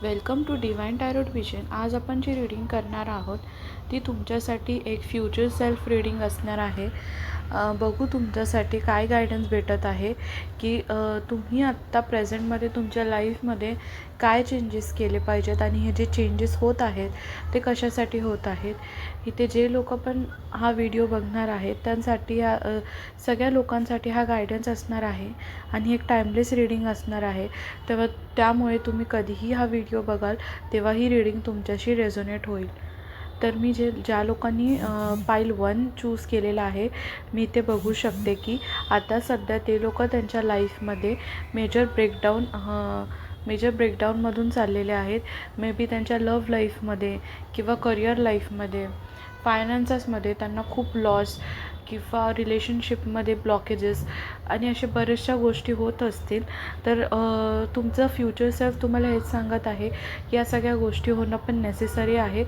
Welcome to divine tarot vision. आज आपण जी reading करणार आहोत ती तुमच्यासाठी एक फ्युचर सेल्फ रीडिंग असणार आहे. बघू तुमच्यासाठी काय गायडन्स भेटत आहे की तुम्ही आत्ता प्रेझेंटमध्ये तुमच्या लाईफमध्ये काय चेंजेस केले पाहिजेत आणि हे जे चेंजेस होत आहेत ते कशासाठी होत आहेत. इथे जे लोक पण हा व्हिडिओ बघणार आहेत त्यांसाठी सगळ्या लोकांसाठी हा गायडन्स असणार आहे आणि एक टाईमलेस रीडिंग असणार आहे. तेव्हा त्यामुळे तुम्ही कधीही हा व्हिडिओ बघाल तेव्हा ही रीडिंग तुमच्याशी रेझोनेट होईल. तर मी ज्या लोकांनी पाईल 1 चूज केलेला आहे मी इथे बघू शकते की आता सध्या ते लोक त्यांच्या लाईफमध्ये मेजर ब्रेकडाऊनमधून चाललेले आहेत. मे बी त्यांच्या लव्ह लाईफमध्ये किंवा करिअर लाईफमध्ये, फायनान्सेसमध्ये त्यांना खूप लॉस किंवा रिलेशनशिपमध्ये ब्लॉकेजेस आणि अशा बऱ्याचशा गोष्टी होत असतील. तर तुमचं फ्युचर सेल्फ तुम्हाला हेच सांगत आहे की या सगळ्या गोष्टी होणं पण नेसेसरी आहे.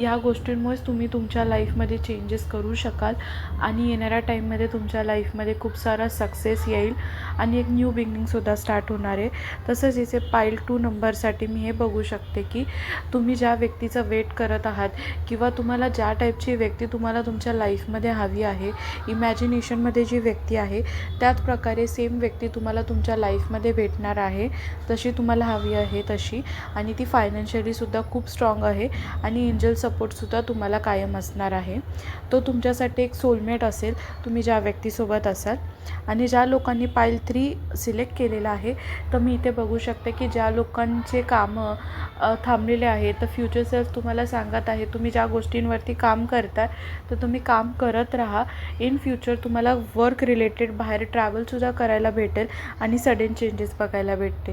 या गोष्टींमुळेच तुम्ही तुमच्या लाईफमध्ये चेंजेस करू शकाल आणि येणाऱ्या टाईममध्ये तुमच्या लाईफमध्ये खूप सारा सक्सेस येईल आणि एक न्यू बिगिनिंगसुद्धा स्टार्ट होणार आहे. तसंच इथे पाईल 2 नंबरसाठी मी हे बघू शकते की तुम्ही ज्या व्यक्तीचं वेट करत आहात किंवा तुम्हाला ज्या टाईपची व्यक्ती तुम्हाला तुमच्या लाईफमध्ये हवी आहे, इमॅजिनेशनमध्ये जी व्यक्ती आहे त्याच प्रकारे सेम व्यक्ती तुम्हाला तुमच्या लाईफमध्ये भेटणार आहे, तशी तुम्हाला हवी आहे तशी. आणि ती फायनान्शियलीसुद्धा खूप स्ट्रॉंग आहे आणि एंजल सपोर्टसुद्धा तुम्हाला कायम असणार आहे. तो तुमच्यासाठी एक सोलमेट असेल तुम्ही ज्या व्यक्तीसोबत असाल. आणि ज्या लोकांनी पाईल 3 सिलेक्ट केलेला आहे तर मी इथे बघू शकते की ज्या लोकांचे कामं थांबलेले आहेत तर फ्युचर सेल्फ तुम्हाला सांगत आहे तुम्ही ज्या गोष्टींवरती काम करता तर तुम्ही काम करत राहा. इन फ्युचर तुम्हाला वर्क रिलेटेड बाहेर ट्रॅव्हलसुद्धा करायला भेटेल आणि सडन चेंजेस बघायला भेटते.